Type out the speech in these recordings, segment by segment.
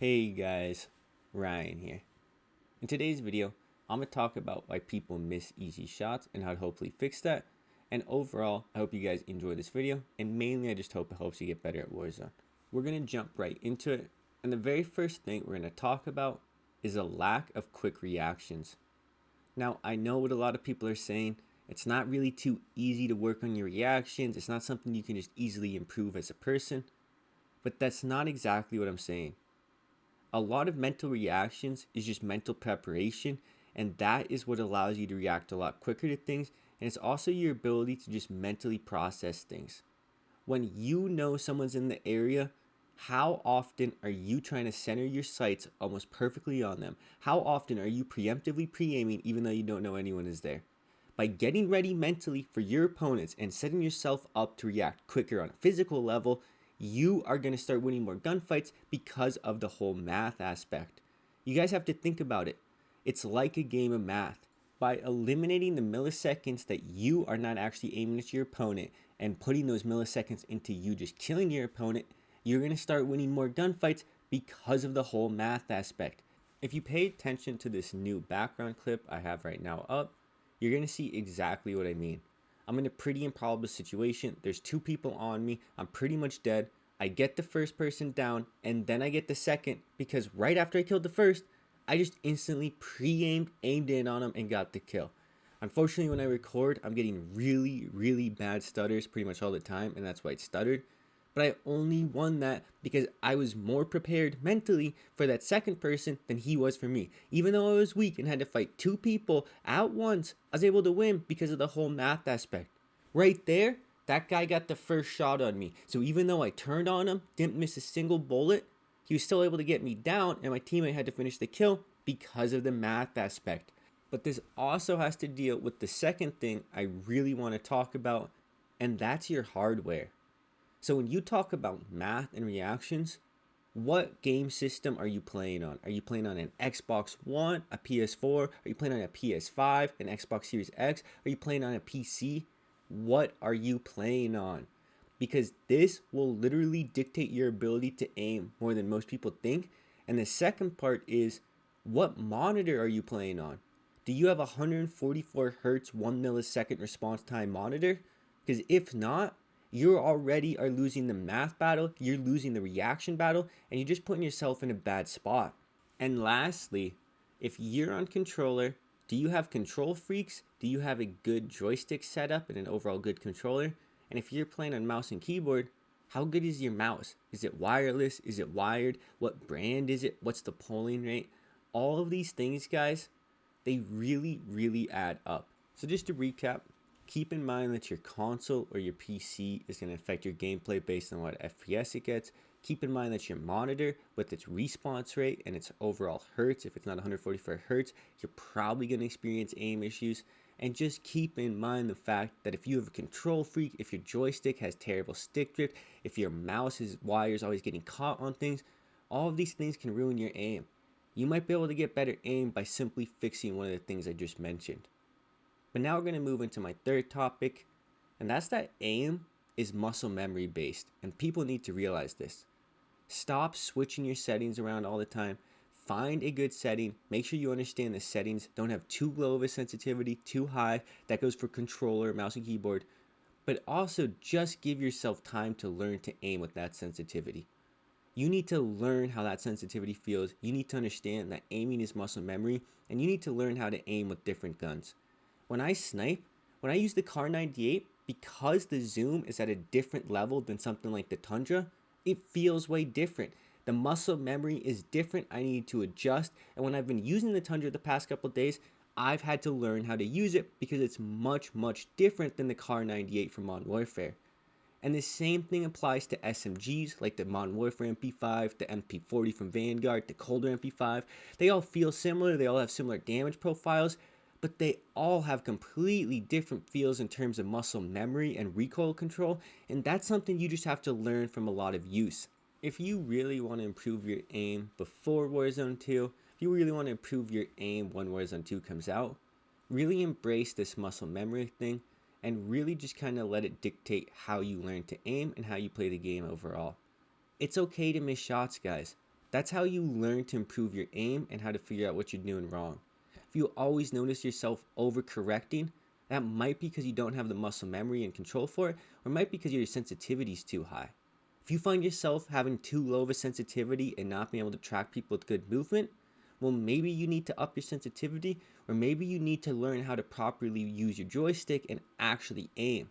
Hey guys, Ryan here. In today's video, I'm going to talk about why people miss easy shots and how to hopefully fix that. And overall, I hope you guys enjoy this video, and mainly I just hope it helps you get better at Warzone. We're going to jump right into it, and the very first thing we're going to talk about is a lack of quick reactions. Now, I know what a lot of people are saying. It's not really too easy to work on your reactions. It's not something you can just easily improve as a person, but that's not exactly what I'm saying. A lot of mental reactions is just mental preparation, and that is what allows you to react a lot quicker to things, and it's also your ability to just mentally process things. When you know someone's in the area, how often are you trying to center your sights almost perfectly on them? How often are you preemptively pre-aiming even though you don't know anyone is there? By getting ready mentally for your opponents and setting yourself up to react quicker on a physical level, you are going to start winning more gunfights because of the whole math aspect. You guys have to think about it. It's like a game of math. By eliminating the milliseconds that you are not actually aiming at your opponent and putting those milliseconds into you just killing your opponent, you're going to start winning more gunfights because of the whole math aspect. If you pay attention to this new background clip I have right now up, you're going to see exactly what I mean. I'm in a pretty improbable situation. There's two people on me. I'm pretty much dead. I get the first person down, and then I get the second because right after I killed the first, I just instantly pre-aimed, aimed in on him, and got the kill. Unfortunately, when I record, I'm getting really bad stutters pretty much all the time, and that's why it stuttered. But I only won that because I was more prepared mentally for that second person than he was for me. Even though I was weak and had to fight two people at once, I was able to win because of the whole math aspect. Right there, that guy got the first shot on me. So even though I turned on him, didn't miss a single bullet, he was still able to get me down, and my teammate had to finish the kill because of the math aspect. But this also has to deal with the second thing I really want to talk about, and that's your hardware. So when you talk about math and reactions, what game system are you playing on? Are you playing on an Xbox One, a PS4? Are you playing on a PS5, an Xbox Series X? Are you playing on a PC? What are you playing on? Because this will literally dictate your ability to aim more than most people think. And the second part is, what monitor are you playing on? Do you have a 144 hertz 1 millisecond response time monitor? Because if not, you already are losing the math battle, you're losing the reaction battle, and you're just putting yourself in a bad spot. And lastly, if you're on controller, do you have control freaks? Do you have a good joystick setup and an overall good controller? And if you're playing on mouse and keyboard, how good is your mouse? Is it wireless? Is it wired? What brand is it? What's the polling rate? All of these things, guys, they really add up. So just to recap, keep in mind that your console or your PC is going to affect your gameplay based on what FPS it gets. Keep in mind that your monitor, with its response rate and its overall hertz, if it's not 144 hertz, you're probably going to experience aim issues. And just keep in mind the fact that if you have a control freak, if your joystick has terrible stick drift, if your mouse's wires always getting caught on things, all of these things can ruin your aim. You might be able to get better aim by simply fixing one of the things I just mentioned. But now we're going to move into my third topic, and that's that aim is muscle memory based, and people need to realize this. Stop switching your settings around all the time. Find a good setting. Make sure you understand the settings. Don't have too low of a sensitivity, too high. That goes for controller, mouse, and keyboard. But also just give yourself time to learn to aim with that sensitivity. You need to learn how that sensitivity feels. You need to understand that aiming is muscle memory, and you need to learn how to aim with different guns. When I snipe, when I use the Kar 98, because the zoom is at a different level than something like the Tundra, it feels way different. The muscle memory is different. I need to adjust. And when I've been using the Tundra the past couple of days, I've had to learn how to use it because it's much different than the Kar 98 from Modern Warfare. And the same thing applies to SMGs like the Modern Warfare MP5, the MP40 from Vanguard, the Colder MP5. They all feel similar. They all have similar damage profiles, but they all have completely different feels in terms of muscle memory and recoil control, and that's something you just have to learn from a lot of use. If you really want to improve your aim before Warzone 2, if you really want to improve your aim when Warzone 2 comes out, really embrace this muscle memory thing and really just kind of let it dictate how you learn to aim and how you play the game overall. It's okay to miss shots, guys. That's how you learn to improve your aim and how to figure out what you're doing wrong. If you always notice yourself overcorrecting, that might be because you don't have the muscle memory and control for it, or it might be because your sensitivity is too high. If you find yourself having too low of a sensitivity and not being able to track people with good movement, well, maybe you need to up your sensitivity, or maybe you need to learn how to properly use your joystick and actually aim.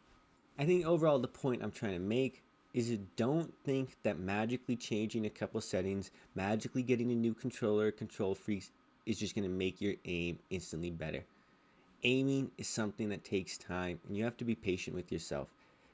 I think overall the point I'm trying to make is you don't think that magically changing a couple settings, magically getting a new controller or control freaks is just going to make your aim instantly better. Aiming is something that takes time, and you have to be patient with yourself.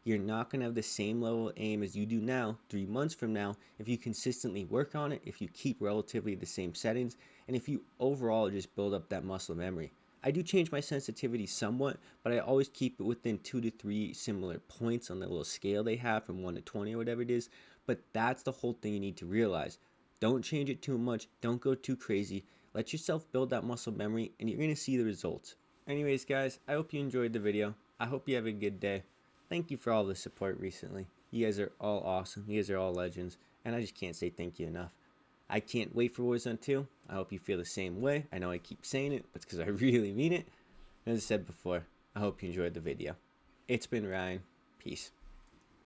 You're not going to have the same level of aim as you do now 3 months from now if you consistently work on it, if you keep relatively the same settings, and if you overall just build up that muscle memory. I do change my sensitivity somewhat, but I always keep it within 2 to 3 similar points on the little scale they have from 1 to 20 or whatever it is. But that's the whole thing you need to realize. Don't change it too much. Don't go too crazy. Let yourself build that muscle memory, and you're going to see the results. Anyways, guys, I hope you enjoyed the video. I hope you have a good day. Thank you for all the support recently. You guys are all awesome. You guys are all legends. And I just can't say thank you enough. I can't wait for Warzone 2. I hope you feel the same way. I know I keep saying it, but it's because I really mean it. As I said before, I hope you enjoyed the video. It's been Ryan. Peace.